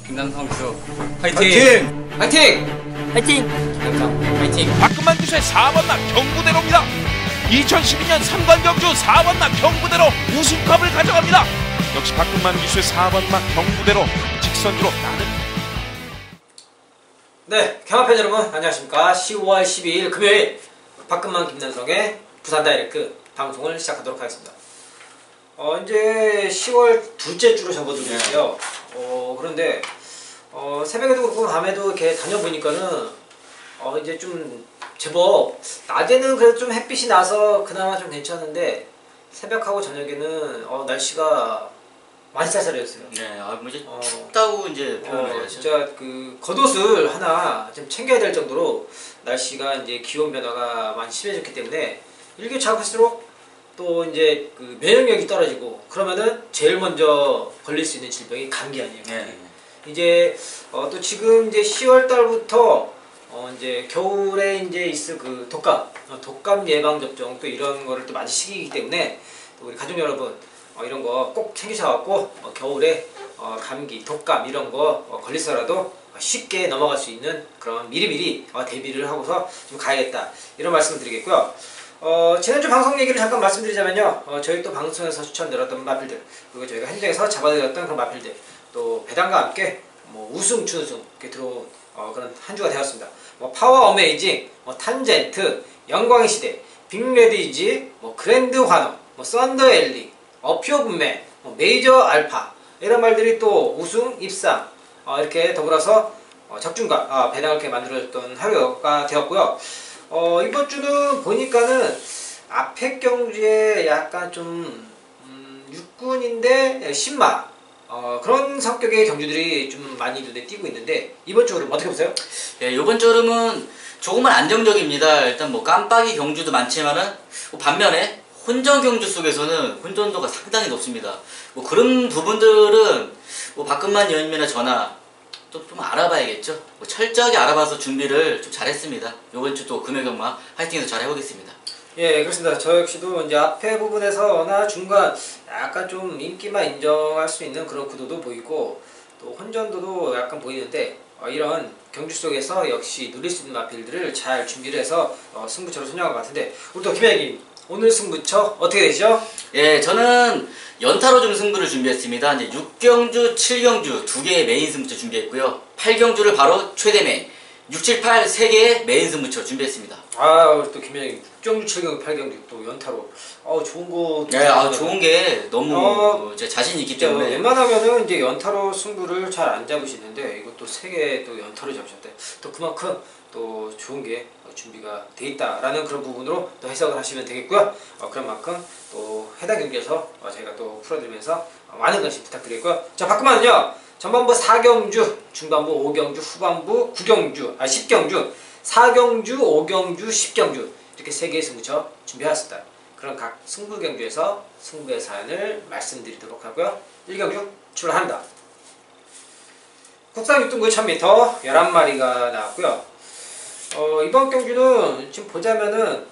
김남성 기수 화이팅! 화이팅! 화이팅! 화이팅! 김남성 화이팅! 박근만 기수의 4번남 경부대로입니다. 2012년 3관 경주 4번남 경부대로 우승컵을 가져갑니다. 역시 박근만 기수의 4번남 경부대로 직선주로 나는. 네, 경합팬 여러분 안녕하십니까. 10월 12일 금요일 박근만 김남성의 부산 다이렉트 방송을 시작하도록 하겠습니다. 이제 10월 둘째 주로 접어들고 있어요. 그런데 새벽에도 그렇고 밤에도 이렇게 다녀보니까는 이제 좀 제법 낮에는 그래도 좀 햇빛이 나서 그나마 좀 괜찮은데 새벽하고 저녁에는 날씨가 많이 쌀쌀해졌어요. 네, 뭐 이제 춥다고 이제 표현을 해야죠. 진짜 그 겉옷을 하나 좀 챙겨야 될 정도로 날씨가 이제 기온 변화가 많이 심해졌기 때문에 일교 차갈수록 또 이제 그 면역력이 떨어지고 그러면은 제일 먼저 걸릴 수 있는 질병이 감기 아니에요. 네. 이제 또 지금 이제 10월 달부터 이제 겨울에 이제 있을 그 독감 예방 접종 또 이런 거를 또 맞을 시기이기 때문에 또 우리 가족 여러분 이런 거 꼭 챙기셔갖고 겨울에 감기, 독감 이런 거 걸리서라도 쉽게 넘어갈 수 있는 그런 미리미리 대비를 하고서 좀 가야겠다 이런 말씀을 드리겠고요. 지난주 방송 얘기를 잠깐 말씀드리자면요. 저희 또 방송에서 추천드렸던 마필들 그리고 저희가 현장에서 잡아드렸던 그런 마필들 또 배당과 함께 뭐 우승, 준우승 이렇게 들어온 그런 한 주가 되었습니다. 뭐 파워 어메이징, 뭐 탄젠트, 영광의 시대, 빅레디지, 뭐 그랜드 환호, 뭐 썬더 엘리, 어퓨어 분매, 뭐 메이저 알파 이런 말들이 또 우승, 입상 이렇게 더불어서 적중과 배당을 이렇게 만들어줬던 하루가 되었고요. 이번 주는 보니까는 앞에 경주에 약간 좀 육군인데 신마 그런 성격의 경주들이 좀 많이 눈에 띄고 있는데 이번 주 흐름 어떻게 보세요? 네, 이번 주 흐름은 조금은 안정적입니다. 일단 뭐 깜빡이 경주도 많지만은 반면에 혼전 경주 속에서는 혼전도가 상당히 높습니다. 뭐 그런 부분들은 뭐 박근만 위원님이나 저나 또 좀 알아봐야겠죠. 뭐 철저하게 알아봐서 준비를 좀 잘했습니다. 이번 주 또 금요경마 화이팅해서 잘 해보겠습니다. 예, 그렇습니다. 저 역시도 이제 앞에 부분에서나 중간 약간 좀 인기만 인정할 수 있는 그런 구도도 보이고 또 혼전도도 약간 보이는데 이런 경주 속에서 역시 누릴 수 있는 마필들을 잘 준비를 해서 승부처로 선정한 것 같은데 우리 또 김혜기 오늘 승부처 어떻게 되시죠? 예, 저는 연타로 좀 승부를 준비했습니다. 이제 6경주, 7경주 두 개의 메인 승부처 준비했고요. 8경주를 바로 최대 메인, 6, 7, 8 세 개의 메인 승부처 준비했습니다. 우리 또 김혜정이 6경주, 7경주, 8경주 또 연타로 좋은 거. 네, 좋은 게 너무 제 자신이 있기 때문에. 웬만하면은 이제 연타로 승부를 잘 안 잡으시는데 이것도 세 개 또 연타로 잡으셨대. 또 그만큼 또 좋은 게 준비가 돼 있다라는 그런 부분으로 또 해석을 하시면 되겠고요. 그런 만큼 또 해당 경기에서 저희가 또 풀어드리면서 많은 관심 부탁드리고요. 자, 박근만은요 전반부 4경주, 중반부 5경주, 후반부 9경주, 10경주, 4경주, 5경주, 10경주 이렇게 3개의 승부처 준비해왔습니다. 그럼 각 승부 경주에서 승부의 사연을 말씀드리도록 하고요. 1경주 출발합니다. 국산 6등부 1000m 11마리가 나왔고요. 이번 경주는 지금 보자면은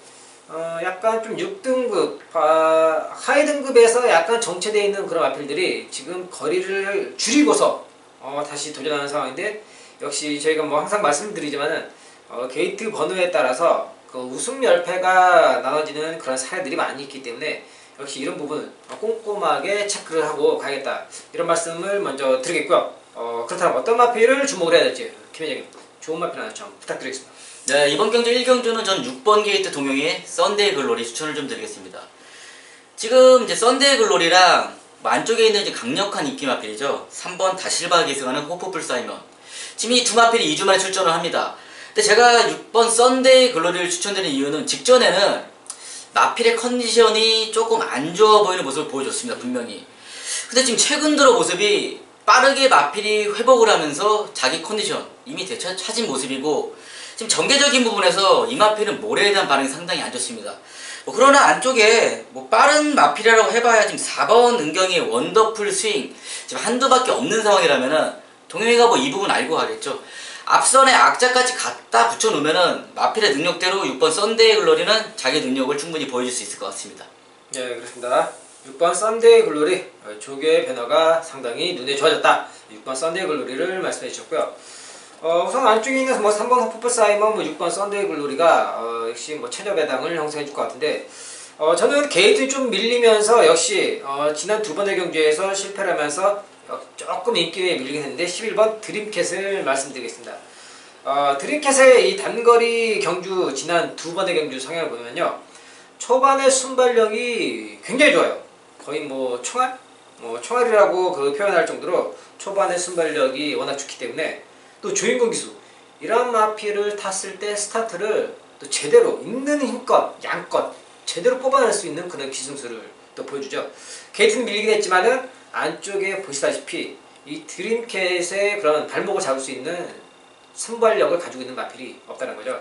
약간 좀 6등급 하위 등급에서 약간 정체되어 있는 그런 마필들이 지금 거리를 줄이고서 다시 도전하는 상황인데 역시 저희가 뭐 항상 말씀드리지만은 게이트 번호에 따라서 그 우승 열패가 나눠지는 그런 사례들이 많이 있기 때문에 역시 이런 부분 꼼꼼하게 체크를 하고 가야겠다 이런 말씀을 먼저 드리겠고요. 그렇다면 어떤 마필을 주목을 해야 될지 김회장님 좋은 마필 하나 좀 부탁드리겠습니다. 네, 이번 경주 1경주는 전 6번 게이트 동영의 썬데이 글로리 추천을 좀 드리겠습니다. 지금 이제 썬데이 글로리랑 안쪽에 있는 이제 강력한 인기 마필이죠. 3번 다실바 계승하는 호프풀 사이먼. 지금 이 두 마필이 2주 만에 출전을 합니다. 근데 제가 6번 썬데이 글로리를 추천드린 이유는 직전에는 마필의 컨디션이 조금 안 좋아 보이는 모습을 보여줬습니다. 분명히. 근데 지금 최근 들어 모습이 빠르게 마필이 회복을 하면서 자기 컨디션 이미 되찾은 모습이고 지금 전개적인 부분에서 이 마필은 모래에 대한 반응이 상당히 안 좋습니다. 그러나 안쪽에 빠른 마필이라고 해봐야 지금 4번 은경의 원더풀 스윙 지금 한두 밖에 없는 상황이라면은 동영이가 이 부분 알고 가겠죠. 앞선에 악자까지 갖다 붙여놓으면은 마필의 능력대로 6번 썬데이 글로리는 자기 능력을 충분히 보여줄 수 있을 것 같습니다. 네, 그렇습니다. 6번 썬데이 글로리 조교의 변화가 상당히 눈에 좋아졌다. 6번 썬데이 글로리를 말씀해 주셨고요. 우선 안쪽에 있는 뭐 3번 호프프 사이먼, 뭐 6번 썬데이 글로리가 역시 뭐 최저 배당을 형성해 줄 것 같은데 저는 게이트 좀 밀리면서 역시 지난 두 번의 경주에서 실패를 하면서 조금 인기에 밀리긴 했는데 11번 드림캣을 말씀드리겠습니다. 드림캣의 이 단거리 경주 지난 두 번의 경주 성향을 보면요, 초반의 순발력이 굉장히 좋아요. 거의 뭐 총알? 총알이라고 그 표현할 정도로 초반의 순발력이 워낙 좋기 때문에 또 주인공 기수 이런 마피를 탔을 때 스타트를 또 제대로 있는 힘껏 양껏 제대로 뽑아낼 수 있는 그런 기승수를 또 보여주죠. 게이트는 밀리긴 했지만은 안쪽에 보시다시피 이 드림캣의 그런 발목을 잡을 수 있는 순발력을 가지고 있는 마필이 없다는 거죠.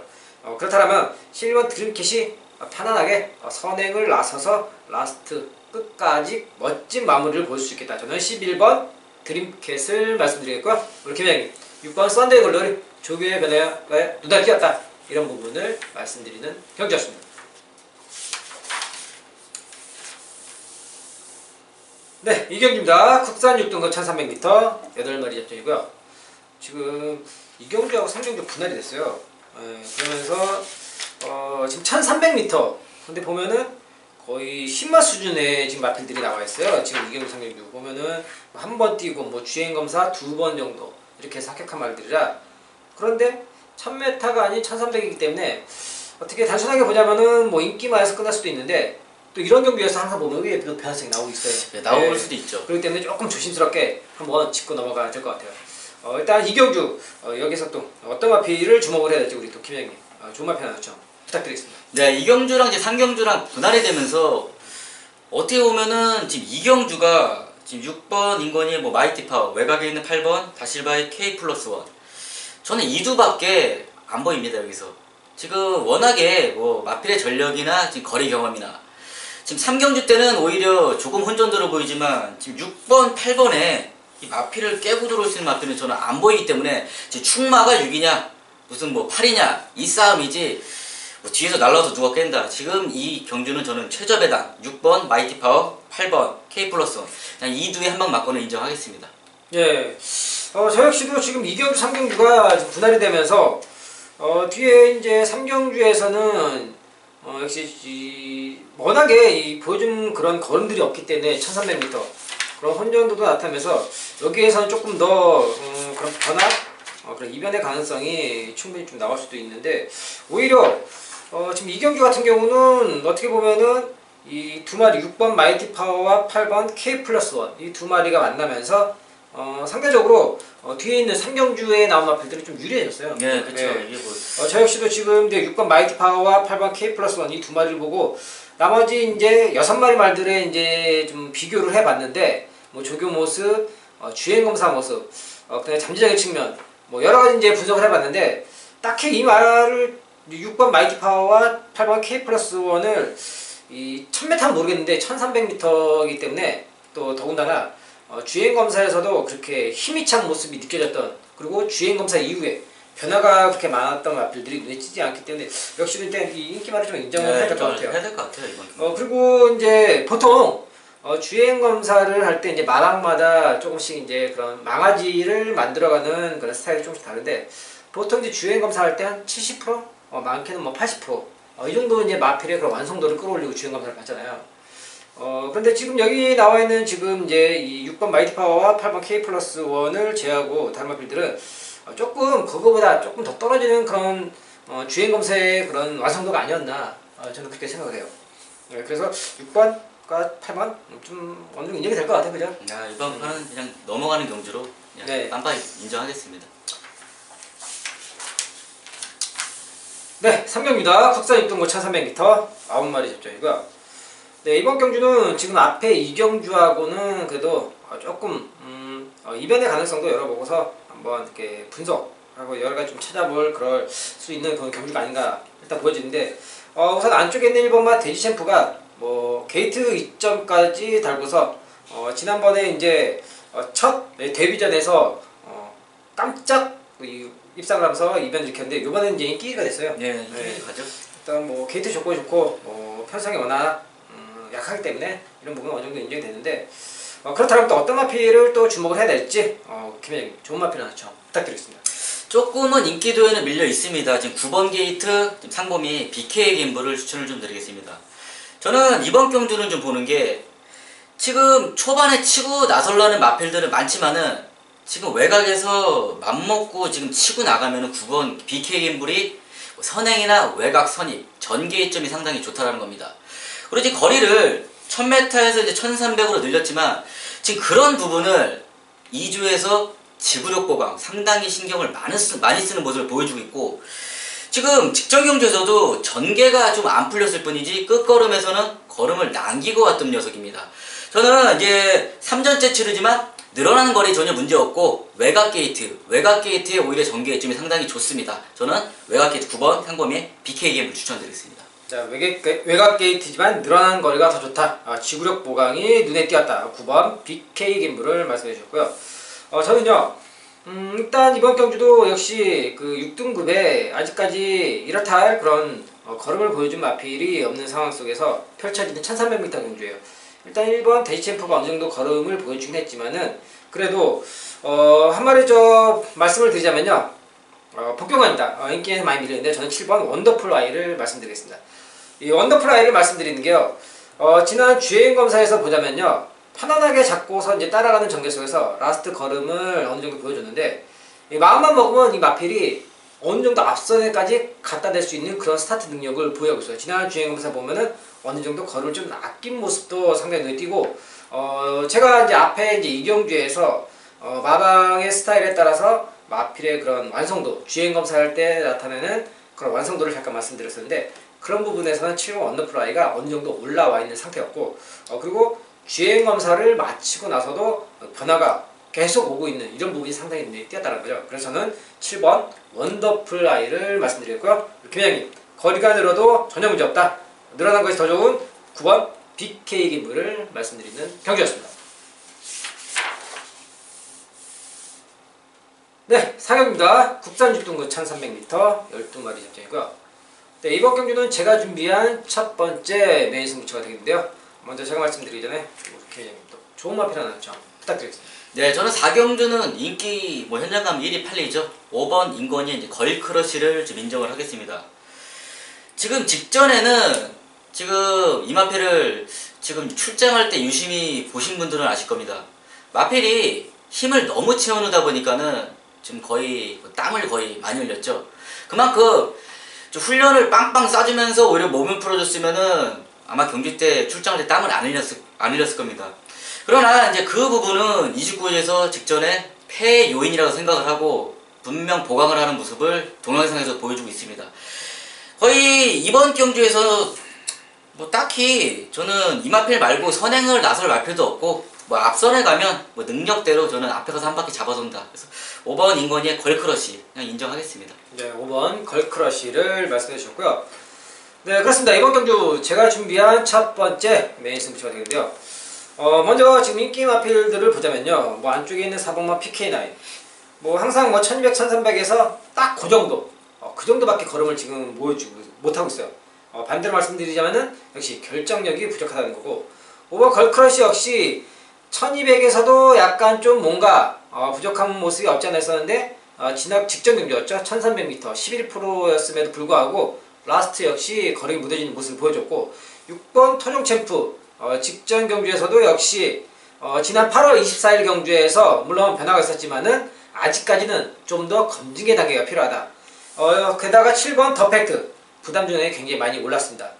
그렇다면 11번 드림캣이 편안하게 선행을 나서서 라스트 끝까지 멋진 마무리를 보여줄 수 있겠다. 저는 11번 드림캣을 말씀드리겠고요. 우리 김양님 6번 썬데이 글로리 조교의 변화가 눈에 띄었다. 이런 부분을 말씀드리는 경주였습니다. 네, 이 경주입니다. 국산 6등급 1300m 8마리 접종이고요. 지금 이 경주하고 3경주 분할이 됐어요. 그러면서 지금 1300m 근데 보면은 거의 10마 수준의 지금 마필들이 나와 있어요. 지금 이 경주 3경주 보면은 한 번 뛰고 뭐 주행검사 2번 정도 이렇게 해서 합격한 말들이라, 그런데 1000m가 아닌 1300이기 때문에 어떻게 단순하게 보자면은 뭐 인기마에서 끝날 수도 있는데 또 이런 경기에서 항상 보면 의외의 변화성이 나오고 있어요. 네, 나올 수도 있죠. 그렇기 때문에 조금 조심스럽게 한번 짚고 넘어가야 될 것 같아요. 일단 이 경주 여기서 또 어떤 마피를 주목을 해야 될지 우리 또 김영님 좋은 마피 하나 좀 부탁드리겠습니다. 네, 이 경주랑 이제 3경주랑 분할이 되면서 어떻게 보면은 지금 이 경주가 지금 6번 인건이 뭐 마이티 파워, 외곽에 있는 8번 다실바의 K 플러스 1, 저는 이 두밖에 안 보입니다. 여기서 지금 워낙에 뭐 마필의 전력이나 지금 거리 경험이나 지금 3경주 때는 오히려 조금 혼전도로 보이지만 지금 6번, 8번에 이 마필을 깨고 들어올 수 있는 마필은 저는 안 보이기 때문에 지금 충마가 6이냐 무슨 뭐 8이냐 이 싸움이지 뭐 뒤에서 날라와서 누가 깬다. 지금 이 경주는 저는 최저 배당 6번 마이티 파워, 8번 K 플러스 1 그냥 이 두에 한 방 맞고는 인정하겠습니다. 예, 저 역시도 지금 2경주, 3경주가 분할이 되면서 뒤에 이제 3경주에서는 역시 워낙에 보여준 그런 걸음들이 없기 때문에 1300m 그런 혼전도도 나타나면서 여기에서는 조금 더 그런 변화, 그런 이변의 가능성이 충분히 좀 나올 수도 있는데, 오히려 지금 이 경기 같은 경우는 어떻게 보면은 이 두 마리 6번 마이티 파워와 8번 K 플러스 1 이 두 마리가 만나면서 상대적으로 뒤에 있는 3경주에 나온 마필들이 좀 유리해졌어요. 네, 그렇죠. 네. 이게 뭐 저 역시도 지금 이제 6번 마이티 파워와 8번 K 플러스 1 이 두 마리를 보고 나머지 이제 6마리 말들의 이제 좀 비교를 해봤는데, 뭐 조교 모습, 주행 검사 모습, 그다음에 잠재적인 측면, 뭐 여러 가지 이제 분석을 해봤는데 딱히 이 말을 6번 마이티 파워와 8번 K 플러스 1을 이 1000m는 모르겠는데 1300m이기 때문에 또 더군다나 주행검사에서도 그렇게 힘이 찬 모습이 느껴졌던, 그리고 주행검사 이후에 변화가 그렇게 많았던 마필들이 눈에 띄지 않기 때문에 역시 일단 이 인기말을 좀 인정을 해야 될 것 같아요. 해야 될 것 같아요 이번. 그리고 이제 보통 주행검사를 할 때 이제 마당마다 조금씩 이제 그런 망아지를 만들어가는 그런 스타일이 조금씩 다른데, 보통 이제 주행검사 할 때 한 70%? 많게는 뭐 80%? 이 정도 이제 마필의 그런 완성도를 끌어올리고 주행검사를 받잖아요. 그런데 지금 여기 나와 있는 지금 이제 이 6번 마이티 파워와 8번 K 플러스 1을 제외하고 다른 마필들은 조금 그거보다 조금 더 떨어지는 그런 주행검사의 그런 완성도가 아니었나, 저는 그렇게 생각을 해요. 그래서 6번과 8번 좀 어느 정도 인정이 될 것 같아요, 그죠? 이번 판은 그냥 넘어가는 경주로 그냥 네. 깜빡이 인정하겠습니다. 네, 3경주입니다. 국산 6등급 1300m 9마리 접종이고요. 네, 이번 경주는 지금 앞에 2경주하고는 그래도 조금 이변의 가능성도 열어보고서 한번 이렇게 분석하고 여러 가지 좀 찾아볼 그럴 수 있는 그런 경주가 아닌가 일단 보여지는데, 우선 안쪽에 있는 1번마 돼지 챔프가 뭐 게이트 2점까지 달고서 지난번에 이제 첫 데뷔전에서 깜짝 입상을 하면서 이변을 일으켰는데, 이번에는 이제 인기가 됐어요. 네, 가죠. 일단 뭐 게이트 조건이 좋고 편성이 워낙 약하기 때문에 이런 부분은 어느 정도 인정이 되는데 그렇다면 또 어떤 마필을 또 주목을 해야 될지 김현님 좋은 마필 하나 좀 부탁드리겠습니다. 조금은 인기도에는 밀려 있습니다. 지금 9번 게이트 지금 상범이 BK 갬블을 추천을 좀 드리겠습니다. 저는 이번 경주는 좀 보는 게 지금 초반에 치고 나설라는 마필들은 많지만은 지금 외곽에서 맘먹고 지금 치고 나가면은 9번 BK 갬블이 선행이나 외곽 선입 전개점이 상당히 좋다라는 겁니다. 그리고 이제 거리를 1000m에서 이제 1300으로 늘렸지만 지금 그런 부분을 2주에서 지구력 보강 상당히 신경을 많이 쓰는 모습을 보여주고 있고 지금 직전 경주에서도 전개가 좀 안 풀렸을 뿐이지 끝걸음에서는 걸음을 남기고 왔던 녀석입니다. 저는 이제 3전째 치르지만 늘어나는 거리 전혀 문제 없고 외곽 게이트에 오히려 전개점이 상당히 좋습니다. 저는 외곽 게이트 9번 상범의 BK 갬블 추천드리겠습니다. 자, 외곽 게이트지만 늘어나는 거리가 더 좋다. 지구력 보강이 눈에 띄었다. 9번 BK 갬블을 말씀해 주셨고요. 저는요, 일단 이번 경주도 역시 그 6등급에 아직까지 이렇다 할 그런 걸음을 보여준 마필이 없는 상황 속에서 펼쳐지는 1300m 경주예요. 일단 1번 데이챔프가 어느 정도 걸음을 보여주긴 했지만은 그래도 한 마리 말씀을 드리자면요, 복경환이다. 인기에서 많이 밀리는데 저는 7번 원더풀 아이를 말씀드리겠습니다. 이 원더풀 아이를 말씀드리는 게요, 지난 주행 검사에서 보자면요, 편안하게 잡고서 이제 따라가는 전개 속에서 라스트 걸음을 어느 정도 보여줬는데 마음만 먹으면 이 마필이 어느 정도 앞선에까지 갖다 댈 수 있는 그런 스타트 능력을 보여하고 있어요. 지난 주행 검사 보면은 어느 정도 걸음을 좀 아낀 모습도 상당히 눈에 띄고 제가 이제 앞에 이제 이경주에서 마방의 스타일에 따라서 마필의 그런 완성도, 주행 검사할 때 나타내는 그런 완성도를 잠깐 말씀드렸었는데 그런 부분에서는 7번 원더풀 아이가 어느 정도 올라와 있는 상태였고 그리고 주행 검사를 마치고 나서도 변화가 계속 오고 있는 이런 부분이 상당히 눈에 띄었다는 거죠. 그래서 저는 7번 원더풀 아이를 말씀드렸고요. 김현장님, 거리가 늘어도 전혀 문제 없다. 늘어난 것이 더 좋은 9번 BK 갬블을 말씀드리는 경기였습니다. 네, 상영입니다. 국산 6등급 1300m 12마리 접전이고요. 네, 이번 경주는 제가 준비한 첫 번째 메인 승부처가 되겠는데요. 먼저 제가 말씀드리기 전에 김현장님 또 좋은 마필 하나 좀 부탁드리겠습니다. 네, 저는 4경주는 인기 현장감 1위 8리죠. 5번 인권이 이제 걸크러쉬를 좀 인정을 하겠습니다. 지금 직전에는 지금 이 마필을 지금 출장할 때 유심히 보신 분들은 아실 겁니다. 마필이 힘을 너무 채워놓다 보니까는 지금 거의 땀을 거의 많이 흘렸죠. 그만큼 좀 훈련을 빵빵 쏴주면서 오히려 몸을 풀어줬으면은 아마 경기 때 출장할 때 땀을 안 흘렸을 겁니다. 그러나 이제 그 부분은 29에서 직전에 폐 요인이라고 생각을 하고 분명 보강을 하는 모습을 동영상에서 보여주고 있습니다. 거의 이번 경주에서 딱히 저는 이 마필 말고 선행을 나설 마필도 없고 앞선에 가면 능력대로 저는 앞에 가서 한 바퀴 잡아준다. 그래서 5번 인권이의 걸크러쉬 그냥 인정하겠습니다. 네, 5번 걸크러쉬를 말씀해 주셨고요. 네, 그렇습니다. 이번 경주 제가 준비한 첫 번째 메인 승부처가 되는데요. 먼저 지금 인기 마필들을 보자면요, 안쪽에 있는 4번마 PK9 항상 1200, 1300에서 딱 그 정도, 그 정도밖에 걸음을 지금 보여주고 못하고 있어요. 반대로 말씀드리자면은 역시 결정력이 부족하다는 거고, 5번 걸크러쉬 역시 1200에서도 약간 좀 뭔가 부족한 모습이 없지 않아 있었는데 직전 경주였죠. 1300m 11%였음에도 불구하고 라스트 역시 거리가 무뎌지는 모습을 보여줬고, 6번 토종 챔프 직전 경주에서도 역시 지난 8월 24일 경주에서 물론 변화가 있었지만은 아직까지는 좀 더 검증의 단계가 필요하다. 게다가 7번 더팩트 부담 중에 굉장히 많이 올랐습니다.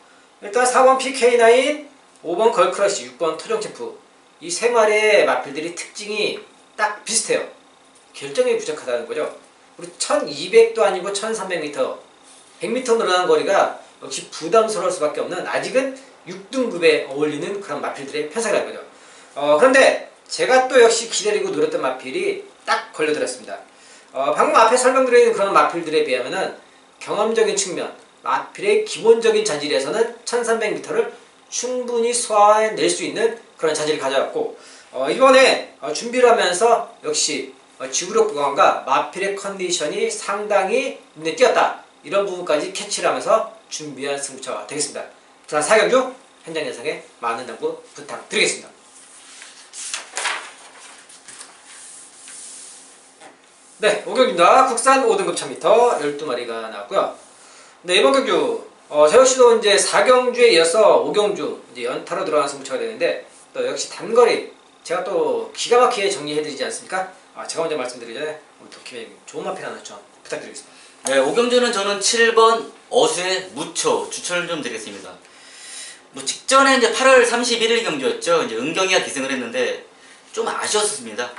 일단 4번 PK9, 5번 걸크러쉬, 6번 토종 챔프 이 세 마리의 마필들이 특징이 딱 비슷해요. 결정력이 부족하다는 거죠. 우리 1200도 아니고 1300m 100m 늘어난 거리가 역시 부담스러울 수밖에 없는 아직은 6등급에 어울리는 그런 마필들의 편성이라는 거죠. 그런데 제가 또 역시 기다리고 노렸던 마필이 딱 걸려들었습니다. 방금 앞에 설명드린 그런 마필들에 비하면은 경험적인 측면, 마필의 기본적인 자질에서는 1300m를 충분히 소화해낼 수 있는 그런 자질을 가져왔고, 이번에 준비를 하면서 역시 지구력 보강과 마필의 컨디션이 상당히 눈에 띄었다. 이런 부분까지 캐치를 하면서 준비한 승부처가 되겠습니다. 자, 4경주 현장 예상에 많은 당부 부탁드리겠습니다. 네, 5경기입니다. 국산 5등급 1000m 12마리가 나왔고요. 네, 이번 경주 저 역시도 이제 4경주에 이어서 5경주 이제 연타로 들어가는 승부처가 되는데 또 역시 단거리 제가 또 기가 막히게 정리해드리지 않습니까? 제가 먼저 말씀드리기 전에 우리 도키맨님 좋은 마필 하나 좀 부탁드리겠습니다. 네, 5경주는 저는 7번 어수의 무초 추천을 좀 드리겠습니다. 뭐 직전에 이제 8월 31일 경주였죠. 이제 은경이가 기승을 했는데 좀 아쉬웠습니다.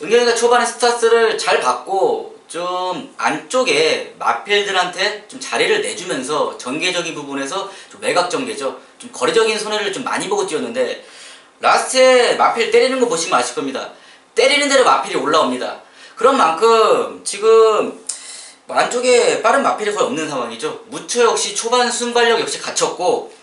은경이가 초반에 스타트를 잘 받고 좀 안쪽에 마필들한테 좀 자리를 내주면서 전개적인 부분에서 좀 외곽 전개죠. 좀 거리적인 손해를 좀 많이 보고 뛰었는데 라스트에 마필 때리는 거 보시면 아실 겁니다. 때리는 대로 마필이 올라옵니다. 그런 만큼 지금 안쪽에 빠른 마필이 거의 없는 상황이죠. 무초 역시 초반 순발력 역시 갖췄고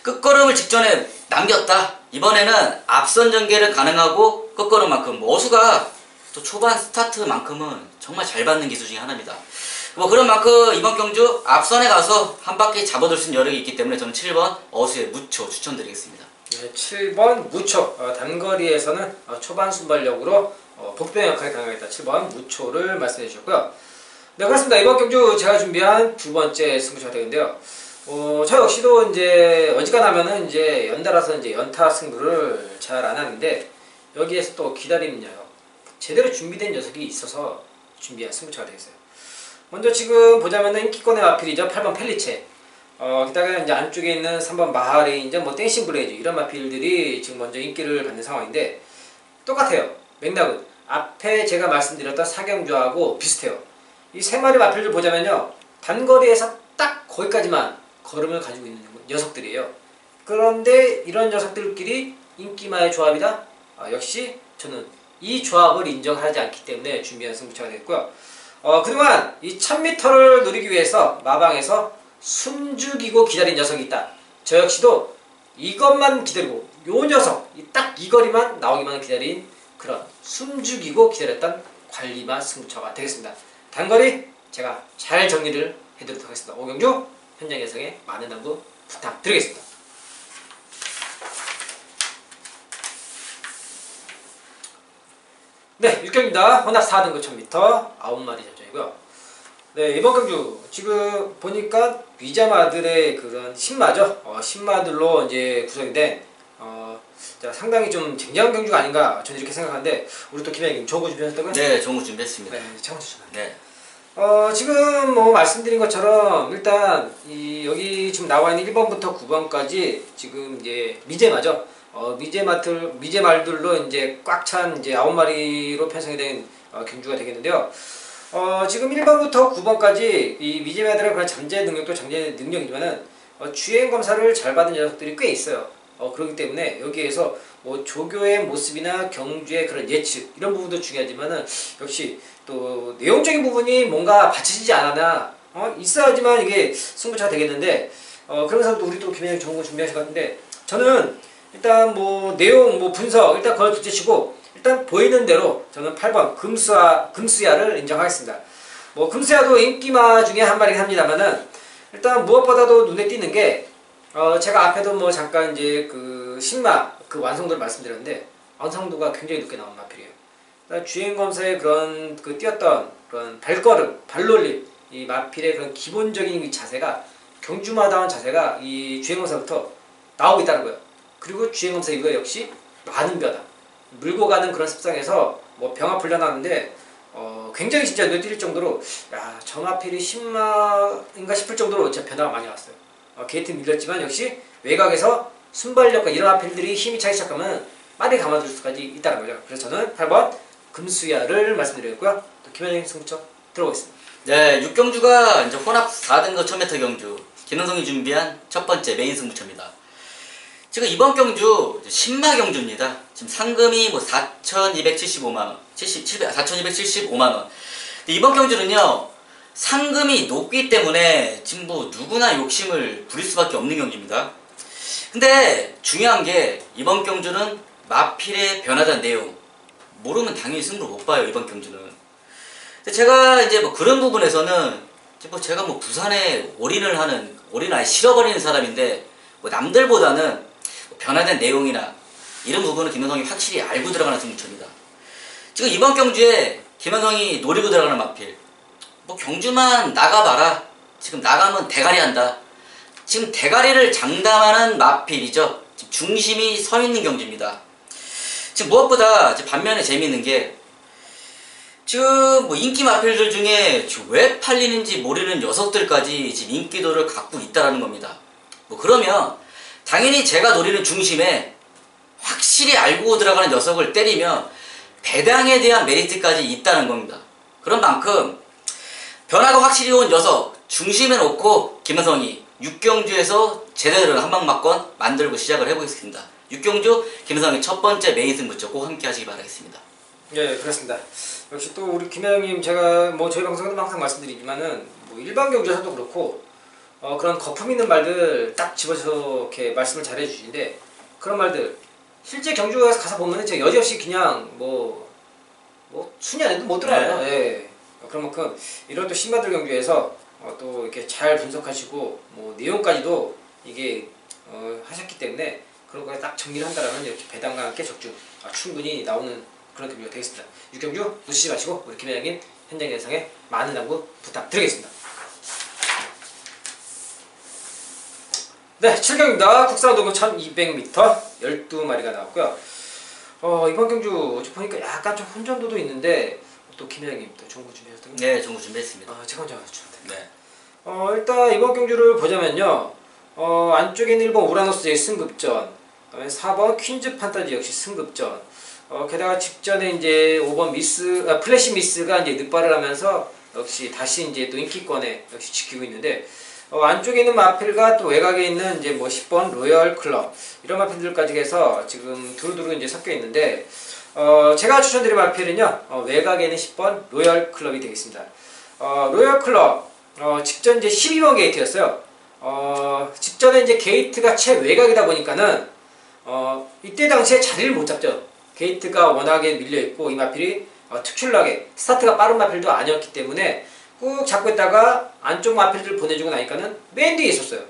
끝걸음을 직전에 남겼다. 이번에는 앞선 전개를 가능하고 끝걸음만큼 어수가 또 초반 스타트만큼은 정말 잘 받는 기수 중에 하나입니다. 뭐 그런 만큼 이번 경주 앞선에 가서 한 바퀴 잡아둘 수 있는 여력이 있기 때문에 저는 7번 어수의 무초 추천드리겠습니다. 네, 7번 무초 단거리에서는 초반 순발력으로 복병 역할이 가능하겠다. 7번 무초를 말씀해 주셨고요. 네, 그렇습니다. 이번 경주 제가 준비한 두 번째 승부처가 되는데요. 저 역시도 이제 어지간하면은 이제 연달아서 이제 연타 승부를 잘 안 하는데 여기에서 또 기다리는 녀석 제대로 준비된 녀석이 있어서 준비한 승부처가 되겠어요. 먼저 지금 보자면은 인기권의 마필이죠. 8번 펠리체. 게다가 이제 안쪽에 있는 3번 마하레인저, 뭐 댄싱 브레이즈 이런 마필들이 지금 먼저 인기를 받는 상황인데 똑같아요. 맥락은 앞에 제가 말씀드렸던 사경주하고 비슷해요. 이 세 마리 마필들 보자면요. 단거리에서 딱 거기까지만 걸음을 가지고 있는 녀석들이에요. 그런데 이런 녀석들끼리 인기마의 조합이다? 역시 저는 이 조합을 인정하지 않기 때문에 준비한 승부처가 됐고요. 그동안 이 1000m를 누리기 위해서 마방에서 숨죽이고 기다린 녀석이 있다. 저 역시도 이것만 기다리고 요 녀석 딱 이 거리만 나오기만 기다린 그런 숨죽이고 기다렸던 관리마 승부처가 되겠습니다. 단거리 제가 잘 정리를 해드리도록 하겠습니다. 5경주 현장 예상에 많은 당부 부탁드리겠습니다. 네, 6경기입니다. 혼합 4등급 1000m 9마리 접전이고요. 네, 이번 경주 지금 보니까 위자마들의 그런 신마죠. 신마들로 이제 구성이 된 상당히 좀 쟁쟁한 경주가 아닌가 저는 이렇게 생각하는데 우리 또 김현님 좋은 거 준비하셨다고요? 네, 좋은 거 준비했습니다. 네, 잠깐 주시면. 네. 지금 뭐 말씀드린 것처럼 일단 여기 지금 나와 있는 1번부터 9번까지 지금 이제 미제마죠. 미제말들로 이제 꽉 찬 이제 9마리로 편성이 된 경주가 되겠는데요. 지금 1번부터 9번까지 이 미제마들의 그런 잠재 능력도 잠재 능력이지만은 주행 검사를 잘 받은 녀석들이 꽤 있어요. 그렇기 때문에 여기에서 뭐 조교의 모습이나 경주의 그런 예측 이런 부분도 중요하지만은 역시 또 내용적인 부분이 뭔가 받쳐지지 않았나 있어야지만 이게 승부처가 되겠는데 그러면서 또 우리 또 김현영 좋은 거 준비하실 것 같은데 저는 일단 뭐 내용 뭐 분석 일단 그걸 붙이시고 일단 보이는 대로 저는 8번 금수야를 인정하겠습니다. 뭐 금수야도 인기마 중에 한 마리긴 합니다만은 일단 무엇보다도 눈에 띄는 게 제가 앞에도 뭐 잠깐 이제 그 신마 그 완성도를 말씀드렸는데 완성도가 굉장히 높게 나온 마필이에요. 주행검사의 그런 그 뛰었던 그런 발걸음, 발놀림, 이 마필의 그런 기본적인 자세가 경주마다운 자세가 이 주행검사부터 나오고 있다는 거예요. 그리고 주행검사 이거 역시 많은 변화, 물고 가는 그런 습성에서 뭐 병화 풀려나는데 굉장히 진짜 눈에 띌 정도로 야, 저 마필이 신마인가 싶을 정도로 진짜 변화가 많이 왔어요. 게이트 밀렸지만 역시 외곽에서 순발력과 이런 마필들이 힘이 차기 시작하면 빠르게 감아줄 수까지 있다는 거죠. 그래서 저는 8번 금수야를 말씀드렸고요. 또 김현영 승부처 들어보겠습니다. 네, 6경주가 이제 혼합 4등급 1000m 경주 김은성이 준비한 첫 번째 메인 승부처입니다. 지금 이번 경주 신마 경주입니다. 지금 상금이 뭐 4,275만원, 4,275만원. 이번 경주는요, 상금이 높기 때문에 지금 뭐 누구나 욕심을 부릴 수밖에 없는 경기입니다. 근데 중요한 게 이번 경주는 마필의 변화된 내용 모르면 당연히 승부를 못 봐요. 이번 경주는. 근데 제가 이제 뭐 그런 부분에서는 뭐 제가 뭐 부산에 올인을 하는 올인을 아예 실어버리는 사람인데 뭐 남들보다는 뭐 변화된 내용이나 이런 부분은 김현성이 확실히 알고 들어가는 승부처입니다. 지금 이번 경주에 김현성이 노리고 들어가는 마필, 뭐 경주만 나가봐라, 지금 나가면 대가리 한다, 지금 대가리를 장담하는 마필이죠. 지금 중심이 서 있는 경주입니다. 지금 무엇보다 반면에 재미있는 게, 지금 뭐 인기 마필들 중에 지금 왜 팔리는지 모르는 녀석들까지 지금 인기도를 갖고 있다라는 겁니다. 뭐 그러면 당연히 제가 노리는 중심에 확실히 알고 들어가는 녀석을 때리면 배당에 대한 메리트까지 있다는 겁니다. 그런 만큼 변화가 확실히 온 녀석 중심에 놓고 김현성이 6경주에서 제대로 한방막건 만들고 시작을 해보겠습니다. 6경주 김현성의 첫 번째 메인 승부처 꼭 함께 하시기 바라겠습니다. 예, 그렇습니다. 역시 또 우리 김혜영님, 제가 뭐 저희 방송에도 항상 말씀드리지만은 뭐 일반 경주에서도 그렇고 그런 거품 있는 말들 딱 집어서 이렇게 말씀을 잘 해주시는데, 그런 말들 실제 경주에서 가서 보면은 제가 여지없이 그냥 뭐 순위 안에도 못 들어요. 네. 예. 그런 만큼 이런 또 신마들 경주에서 또 이렇게 잘 분석하시고 뭐 내용까지도 이게 하셨기 때문에 그런 거에 딱 정리를 한다라면 이렇게 배당과 함께 적중 충분히 나오는 그런 경주가 되겠습니다. 6경주 놓치지 마시고 우리 김 회장님 현장 예상에 많은 당부 부탁드리겠습니다. 네, 7경입니다. 국산동은 1200m 12마리가 나왔고요. 이번 경주 보니까 약간 좀 혼전도도 있는데 또 김 회장님 또 종구 준비하셨던 거? 네, 종구 준비했습니다. 제가 먼저 하죠. 네. 일단 이번 경주를 보자면요. 안쪽에 있는 1번 우라노스의 승급전, 그다음에 4번 퀸즈 판타지 역시 승급전. 게다가 직전에 이제 5번 플래시 미스가 이제 늑발을 하면서 역시 다시 이제 또 인기권에 역시 지키고 있는데, 안쪽에 있는 마필과 또 외곽에 있는 이제 뭐 10번 로열 클럽 이런 마필들까지 해서 지금 두루두루 이제 섞여 있는데, 제가 추천드릴 마필은요, 외곽에 있는 10번 로열 클럽이 되겠습니다. 로열 클럽 직전 이제 12번 게이트였어요. 직전에 이제 게이트가 최외곽이다 보니까는 이때 당시에 자리를 못 잡죠. 게이트가 워낙에 밀려있고 이 마필이 특출나게 스타트가 빠른 마필도 아니었기 때문에 꾹 잡고 있다가 안쪽 마필들 보내주고 나니까는 맨 뒤에 있었어요.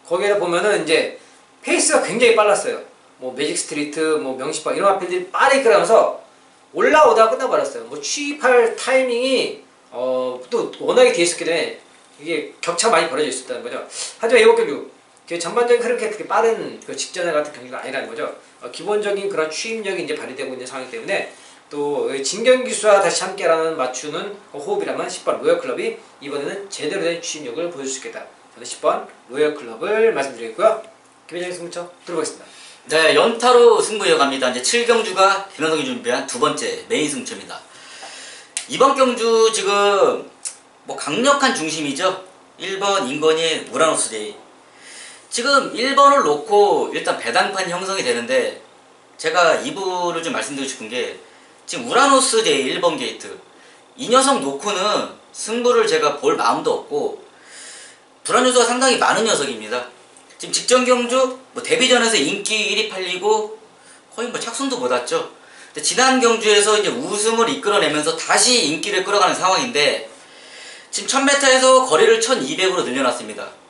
거기에다 보면은 이제 페이스가 굉장히 빨랐어요. 뭐 매직 스트리트, 뭐 명시파 이런 마필들이 빠르게 끌어가면서 올라오다가 끝나버렸어요. 뭐 취입할 타이밍이 또 워낙에 뒤에 있었기 때문에 이게 격차가 많이 벌어져 있었다는 거죠. 하지만 이번 경주 전반적인 흐름이 그렇게 빠른 그 직전에 같은 경주가 아니라는 거죠. 기본적인 그런 추임력이 이제 발휘되고 있는 상황이기 때문에 또 진경기수와 다시 함께라는 맞추는 호흡이라면 10번 로열클럽이 이번에는 제대로 된 추임력을 보여줄 수 있겠다. 저는 10번 로열클럽을 말씀드리겠고요. 김현정의 승부처 들어보겠습니다. 네, 연타로 승부 이어갑니다. 이제 7경주가 김현성이 준비한 두 번째 메인 승부처입니다. 이번 경주 지금 뭐 강력한 중심이죠. 1번 인건이의 우라노스 데이. 지금 1번을 놓고 일단 배당판이 형성이 되는데, 제가 2부를 좀 말씀드리고 싶은 게, 지금 우라노스 데이 1번 게이트 이 녀석 놓고는 승부를 제가 볼 마음도 없고, 불안 요소가 상당히 많은 녀석입니다. 지금 직전 경주 뭐 데뷔전에서 인기 1위 팔리고 거의 뭐 착순도 못 왔죠. 근데 지난 경주에서 이제 우승을 이끌어내면서 다시 인기를 끌어가는 상황인데, 지금 1000m에서 거리를 1200으로 늘려놨습니다.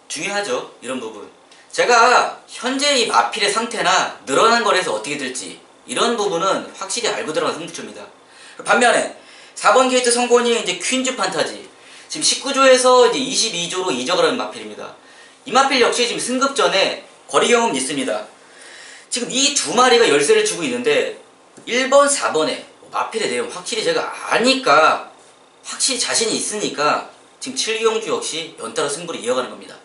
중요하죠, 이런 부분. 제가 현재 이 마필의 상태나 늘어난 거리에서 어떻게 될지 이런 부분은 확실히 알고 들어간 승부처입니다. 반면에 4번 게이트 성곤이 이제 퀸즈 판타지, 지금 19조에서 이제 22조로 이적을 하는 마필입니다. 이 마필 역시 지금 승급전에 거리 경험이 있습니다. 지금 이 두 마리가 열세를 주고 있는데, 1번, 4번에 마필의 내용 확실히 제가 아니까, 확실히 자신이 있으니까 지금 7경주 역시 연타로 승부를 이어가는 겁니다.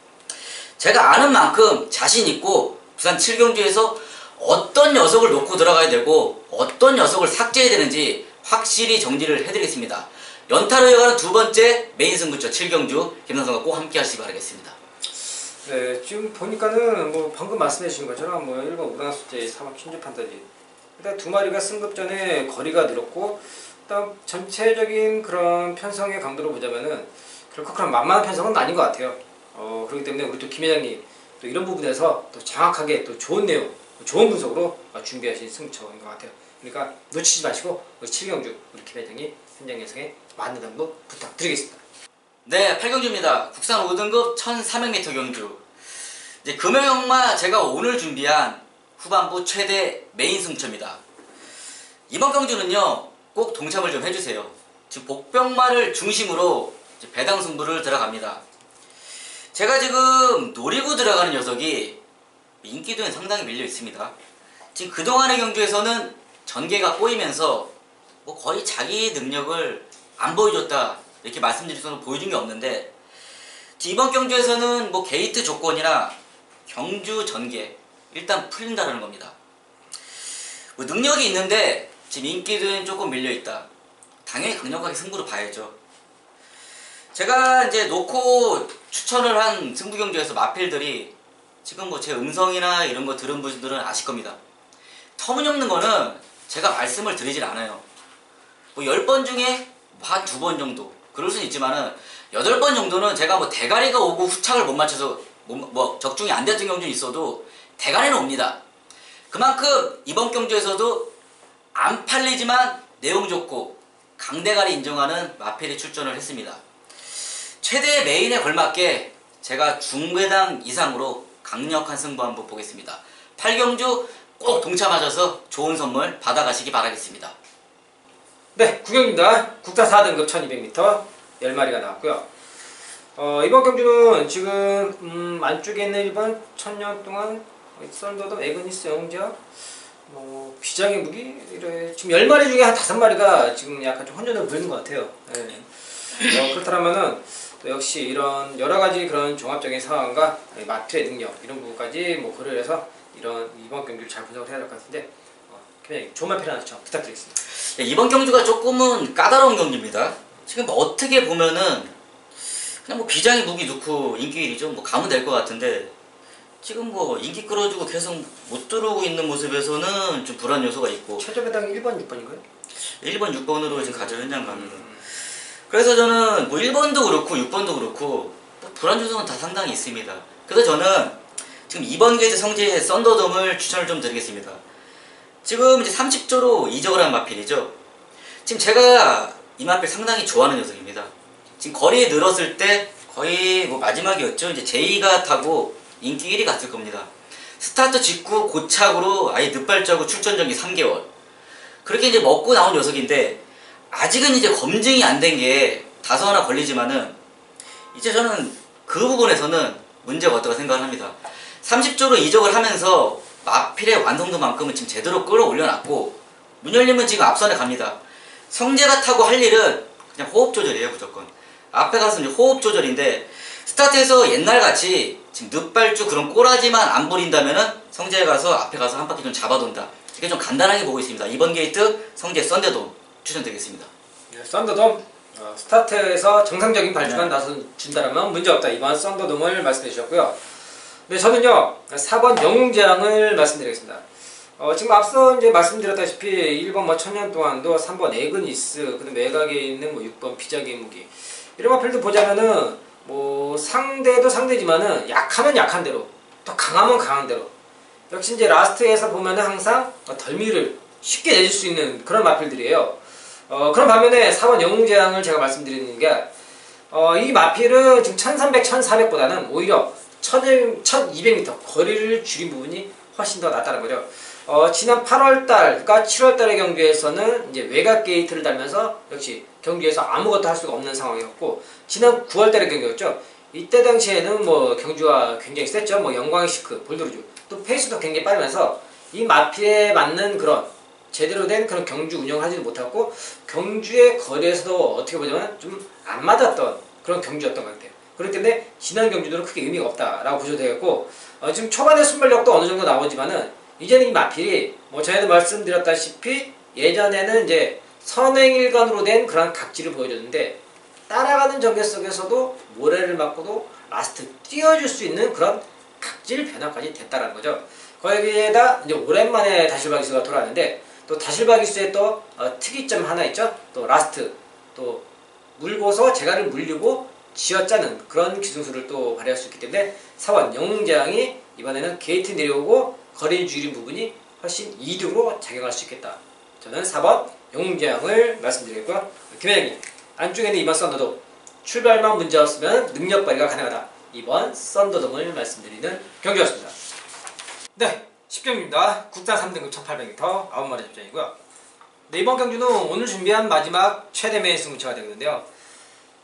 제가 아는 만큼 자신 있고 부산 7경주에서 어떤 녀석을 놓고 들어가야 되고 어떤 녀석을 삭제해야 되는지 확실히 정리를 해드리겠습니다. 연타로 이어가는 두 번째 메인 승부처 7경주 김선성과 꼭 함께 하시기 바라겠습니다. 네, 지금 보니까는 뭐 방금 말씀해 주신 것처럼 뭐 1번 우라노스제 4번 퀸즈 판타지, 일단 두 마리가 승급전에 거리가 늘었고, 일단 전체적인 그런 편성의 강도로 보자면은 결코 그런 만만한 편성은 아닌 것 같아요. 그렇기 때문에 우리 또 김 회장님 또 이런 부분에서 또 정확하게 또 좋은 내용, 좋은 분석으로 준비하신 승부처인 것 같아요. 그러니까 놓치지 마시고 우리 7경주 우리 김 회장님 현장 예상에 많은 당부 부탁드리겠습니다. 네, 8경주입니다. 국산 5등급 1300m 경주. 이제 금요형마 제가 오늘 준비한 후반부 최대 메인 승차입니다. 이번 경주는요, 꼭 동참을 좀 해주세요. 지금 복병마를 중심으로 이제 배당 승부를 들어갑니다. 제가 지금 노리고 들어가는 녀석이 인기도에 상당히 밀려 있습니다. 지금 그동안의 경주에서는 전개가 꼬이면서 뭐 거의 자기 능력을 안 보여줬다 이렇게 말씀드릴 보여준 게 없는데, 이번 경주에서는 뭐 게이트 조건이나 경주 전개 일단 풀린다는 겁니다. 뭐 능력이 있는데 지금 인기도에 조금 밀려 있다. 당연히 강력하게 승부를 봐야죠. 제가 이제 놓고 추천을 한 승부 경주에서 마필들이 지금 뭐 제 음성이나 이런 거 들은 분들은 아실 겁니다. 터무니없는 거는 제가 말씀을 드리질 않아요. 뭐 10번 중에 한 2번 정도 그럴 수는 있지만은 8번 정도는 제가 뭐 대가리가 오고 후착을 못 맞춰서 뭐 적중이 안 됐던 경주는 있어도 대가리는 옵니다. 그만큼 이번 경주에서도 안 팔리지만 내용 좋고 강대가리 인정하는 마필이 출전을 했습니다. 최대 메인에 걸맞게 제가 중배당 이상으로 강력한 승부 한번 보겠습니다. 8경주 꼭 동참하셔서 좋은 선물 받아가시기 바라겠습니다. 네, 구경입니다. 국타 4등급 1200m 10마리가 나왔고요. 이번 경주는 지금 안쪽에 있는 일본 1000년 동안 썬더덤, 에그니스, 영자, 뭐 비장의 무기 이래 지금 10마리 중에 한 5마리가 지금 약간 좀 혼전을 부리는 것 같아요. 네. 그렇다면은 또 역시 이런 여러 가지 그런 종합적인 상황과 마트의 능력 이런 부분까지 뭐 고려를 해서 이번 경기를 잘 분석을 해야 될 것 같은데, 그냥 좋은 마필 하나 추천 부탁드리겠습니다. 네, 이번 경주가 조금은 까다로운 경주입니다. 지금 뭐 어떻게 보면은 그냥 뭐 비장의 무기 넣고 인기 1위죠. 뭐 가면 될 것 같은데, 지금 뭐 인기 끌어주고 계속 못 들어오고 있는 모습에서는 좀 불안 요소가 있고, 최저 배당이 1번, 6번인가요? 1번, 6번으로 지금 가져 현장 갑니다. 그래서 저는 뭐 1번도 그렇고 6번도 그렇고 뭐 불안 요소는 다 상당히 있습니다. 그래서 저는 지금 2번 게이트 성지의 썬더돔을 추천을 좀 드리겠습니다. 지금 이제 30조로 이적을 한 마필이죠. 지금 제가 이 마필 상당히 좋아하는 녀석입니다. 지금 거리에 늘었을 때 거의 뭐 마지막이었죠. 이제 제이가 타고 인기 1위 갔을 겁니다. 스타트 직후 고착으로 아예 늦발자고 출전 전기 3개월. 그렇게 이제 먹고 나온 녀석인데, 아직은 이제 검증이 안 된 게 다소 하나 걸리지만은 이제 저는 그 부분에서는 문제가 없다고 생각을 합니다. 30조로 이적을 하면서 마필의 완성도만큼은 지금 제대로 끌어올려놨고, 문열림은 지금 앞선에 갑니다. 성재가 타고 할 일은 그냥 호흡 조절이에요. 무조건 앞에 가서 이제 호흡 조절인데, 스타트에서 옛날같이 지금 늦발주 그런 꼬라지만 안 부린다면은 성재에 가서 앞에 가서 한 바퀴 좀 잡아돈다. 이렇게 좀 간단하게 보고 있습니다. 이번 게이트 성재 썬더돔 추천드리겠습니다. 네, 썬더돔 스타트에서 정상적인 발주만 나서준다면 문제없다. 이번 썬더돔을 말씀해 주셨고요. 네, 저는요 4번 영웅재앙을 말씀드리겠습니다. 지금 앞서 이제 말씀드렸다시피 1번 뭐 1000년 동안도 3번 에그니스, 그다음 외곽에 있는 뭐 6번 비자기의 무기, 이런 마필도 보자면은 뭐 상대도 상대지만은 약하면 약한 대로, 또 강하면 강한 대로, 역시 이제 라스트에서 보면은 항상 덜미를 쉽게 내줄 수 있는 그런 마필들이에요. 그런 반면에 4번 영웅재앙을 제가 말씀드리는 게, 이 마필은 지금 1300, 1400보다는 오히려 1200m 거리를 줄인 부분이 훨씬 더 낫다는 거죠. 지난 8월달, 그러니까 7월달의 경주에서는 이제 외곽 게이트를 달면서 역시 경주에서 아무것도 할 수가 없는 상황이었고, 지난 9월달의 경기였죠. 이때 당시에는 뭐 경주가 굉장히 셌죠. 뭐 영광의 시크, 볼드루즈, 또 페이스도 굉장히 빠르면서 이 마필에 맞는 그런 제대로 된 그런 경주 운영을 하지도 못하고, 경주의 거리에서도 어떻게 보자면 좀 안 맞았던 그런 경주였던 것 같아요. 그렇기 때문에 지난 경주들은 크게 의미가 없다라고 보셔도 되겠고, 지금 초반에 순발력도 어느 정도 나오지만은 이제는 이 마필이 뭐 전에도 말씀드렸다시피 예전에는 이제 선행일관으로 된 그런 각지를 보여줬는데, 따라가는 전개 속에서도 모래를 맞고도 라스트 띄워줄 수 있는 그런 각질 변화까지 됐다라는 거죠. 거기에다 이제 오랜만에 다실바기수가 돌아왔는데, 또 다실바기수의 또 특이점 하나 있죠. 또 라스트 또 물고서 재갈을 물리고 쥐어짜는 그런 기술을 또 발휘할 수 있기 때문에 4번 영웅재앙이 이번에는 게이트 내려오고 거리 줄인 부분이 훨씬 이득으로 작용할 수 있겠다. 저는 4번 영웅재앙을 말씀드리겠고요. 김회장님, 안쪽에는 이번 썬더도 출발만 문제 없으면 능력 발휘가 가능하다. 2번 썬더돔을 말씀드리는 경기였습니다. 네, 10경기입니다. 국산 3등급 1800m 9마리 접전이고요. 네, 이번 경주는 오늘 준비한 마지막 최대 메인 승부처가 되겠는데요.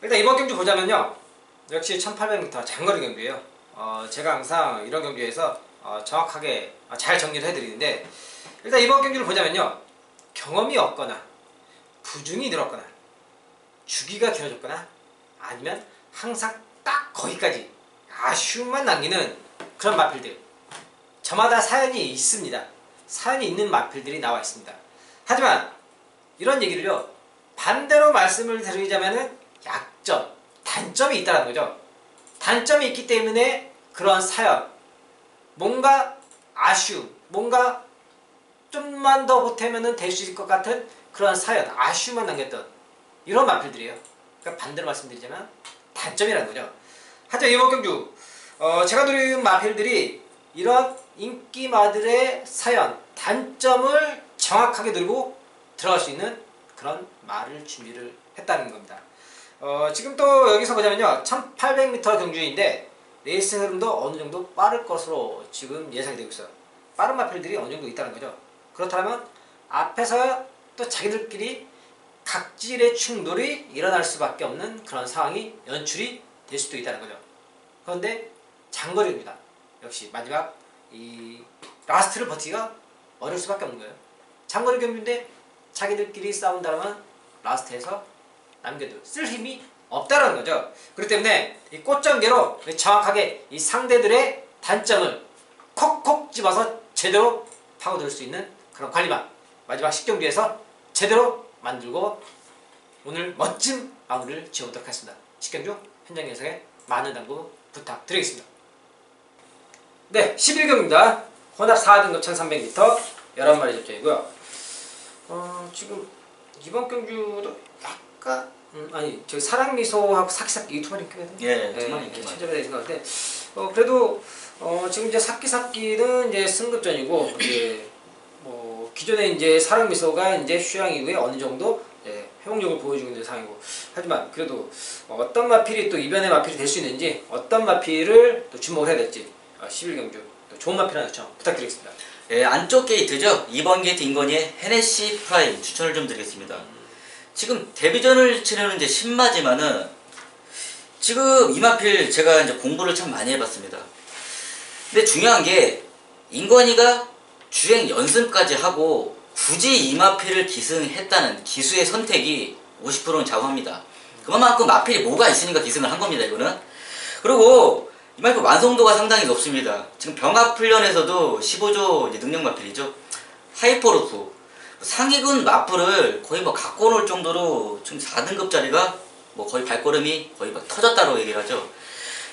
일단 이번 경주 보자면요, 역시 1800m 장거리 경주예요. 제가 항상 이런 경주에서 정확하게 잘 정리를 해드리는데, 일단 이번 경주를 보자면요, 경험이 없거나 부중이 늘었거나 주기가 길어졌거나 아니면 항상 딱 거기까지 아쉬움만 남기는 그런 마필들, 저마다 사연이 있습니다. 사연이 있는 마필들이 나와 있습니다. 하지만 이런 얘기를요, 반대로 말씀을 드리자면은 약점, 단점이 있다는 거죠. 단점이 있기 때문에 그런 사연, 뭔가 아쉬움, 뭔가 좀만 더 보태면은 될 수 있을 것 같은 그런 사연, 아쉬움만 남겼던 이런 마필들이에요. 그러니까 반대로 말씀드리자면 단점이라는 거죠. 하지만 이번 경주 제가 노린 마필들이 이런 인기마들의 사연, 단점을 정확하게 노리고 들어갈 수 있는 그런 말을 준비를 했다는 겁니다. 지금 또 여기서 보자면요, 1800m 경주인데 레이스 흐름도 어느 정도 빠를 것으로 지금 예상이 되고 있어요. 빠른 마필들이 어느 정도 있다는 거죠. 그렇다면 앞에서 또 자기들끼리 각질의 충돌이 일어날 수밖에 없는 그런 상황이 연출이 될 수도 있다는 거죠. 그런데 장거리입니다. 역시 마지막 이 라스트를 버티기가 어려울 수밖에 없는 거예요. 장거리 경주인데 자기들끼리 싸운다면 라스트에서 남겨도 쓸 힘이 없다는 거죠. 그렇기 때문에 이 꽃전개로 정확하게 이 상대들의 단점을 콕콕 집어서 제대로 파고들 수 있는 그런 관리만 마지막 10경주에서 제대로 만들고 오늘 멋진 마무리를 지어보도록 하겠습니다. 10경주 현장 예상에 많은 당부 부탁드리겠습니다. 네, 11경입니다. 혼합 4등급 1300m 11마리 접전이고요. 지금 이번 경주도 약간 아니 저기 사랑미소하고 사키사키 이 두 마리 인기거든요. 예, 두 마리 인기 최저가 되는 것 같은데 그래도 지금 이제 사키사키는 이제 승급전이고 이제 뭐 기존에 이제 사랑미소가 이제 휴양 이후에 어느 정도 회복력을 보여주고 있는 상황이고, 하지만 그래도 어떤 마필이 또 이변의 마필이 될 수 있는지, 어떤 마필을 또 주목을 해야 될지 11경주 또 좋은 마필 하나 추천 부탁드리겠습니다. 예, 안쪽 게이트죠. 2번 게이트 인건이의 헤네시 프라임 추천을 좀 드리겠습니다. 지금 데뷔전을 치르는 이제 신마지만은 지금 이 마필 제가 이제 공부를 참 많이 해봤습니다. 근데 중요한 게 인건이가 주행 연습까지 하고 굳이 이 마필을 기승했다는 기수의 선택이 50%는 좌우합니다. 그만큼 마필이 뭐가 있으니까 기승을 한 겁니다, 이거는. 그리고 이 마필 완성도가 상당히 높습니다. 지금 병합훈련에서도 15조 이제 능력 마필이죠. 하이퍼루프 상위군 마플을 거의 뭐 갖고 놀 정도로 지금 4등급짜리가 뭐 거의 발걸음이 거의 뭐 터졌다고 얘기하죠.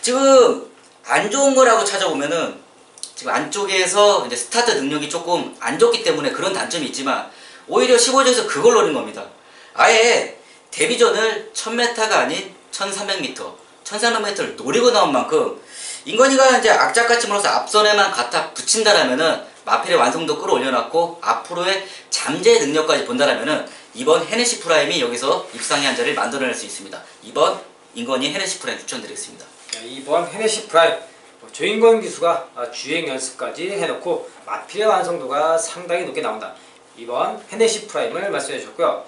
지금 안 좋은 거라고 찾아보면은 지금 안쪽에서 이제 스타트 능력이 조금 안 좋기 때문에 그런 단점이 있지만 오히려 15조에서 그걸 노린 겁니다. 아예 데뷔전을 1000m가 아닌 1300m, 1300m를 노리고 나온 만큼 인건이가 이제 악착같이으로써 앞선에만 갖다 붙인다라면은 마필의 완성도 끌어올려놨고 앞으로의 잠재 능력까지 본다라면은 이번 헤네시 프라임이 여기서 입상의 한 자리를 만들어낼 수 있습니다. 이번 인건이 헤네시 프라임 추천드리겠습니다. 이번 헤네시 프라임 조인건 기수가 주행 연습까지 해놓고 마필의 완성도가 상당히 높게 나온다. 이번 헤네시 프라임을 말씀해 주셨고요.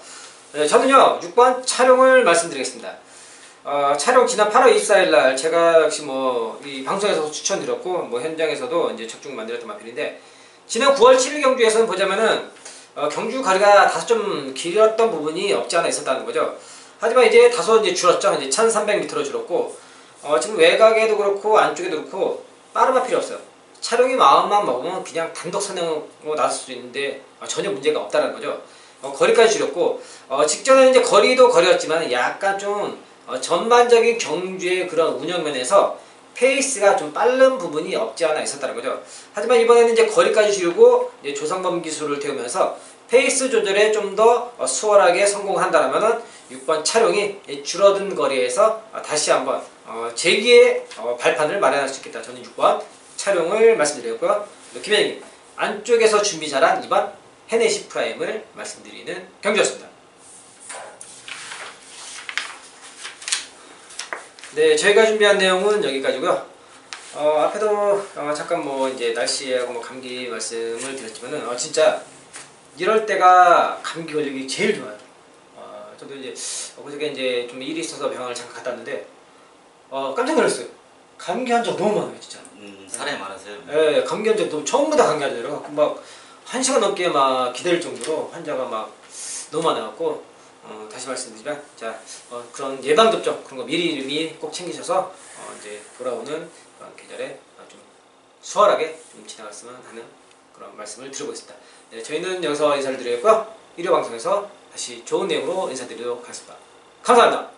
저는요 6번 촬영을 말씀드리겠습니다. 촬영 지난 8월 24일날 제가 역시 뭐 이 방송에서 추천드렸고 뭐 현장에서도 이제 적중 만들었던 마필인데, 지난 9월 7일 경주에서는 보자면은 경주 거리가 다소 좀 길었던 부분이 없지 않아 있었다는 거죠. 하지만 이제 다소 이제 줄었죠. 이제 1300m로 줄었고 지금 외곽에도 그렇고 안쪽에도 그렇고 빠른 마필이 없어요. 촬영이 마음만 먹으면 그냥 단독 선행으로 나설 수 있는데 전혀 문제가 없다는 거죠. 거리까지 줄였고 직전에 이제 거리도 거리였지만 약간 좀 전반적인 경주의 그런 운영면에서 페이스가 좀 빠른 부분이 없지 않아 있었다는 거죠. 하지만 이번에는 이제 거리까지 줄이고 이제 조상범 기술을 태우면서 페이스 조절에 좀 더 수월하게 성공한다면 6번 촬영이 줄어든 거리에서 다시 한번 재기의 발판을 마련할 수 있겠다. 저는 6번 촬영을 말씀드렸고요. 김현님 안쪽에서 준비 잘한 2번 헤네시 프라임을 말씀드리는 경기였습니다. 네, 저희가 준비한 내용은 여기까지고요. 앞에도 잠깐 뭐 이제 날씨하고 뭐 감기 말씀을 드렸지만은 진짜 이럴 때가 감기 걸리기 제일 좋아요. 저도 이제 그저께 이제 좀 일이 있어서 병원을 잠깐 갔다 왔는데 깜짝 놀랐어요. 감기 환자가 너무 많아요, 진짜. 사람이 많아서요. 예, 감기 환자 너무 전부 다 감기 환자라 막 1시간 넘게 막 기다릴 정도로 환자가 막 너무 많아갖고 다시 말씀드리면 자 그런 예방 접종 그런 거 미리 꼭 챙기셔서 이제 돌아오는 그런 계절에 좀 수월하게 좀 지나갔으면 하는 그런 말씀을 드리고 있습니다. 네, 저희는 여기서 인사를 드리겠고요. 1회 방송에서 다시 좋은 내용으로 인사드리도록 하겠습니다. 감사합니다.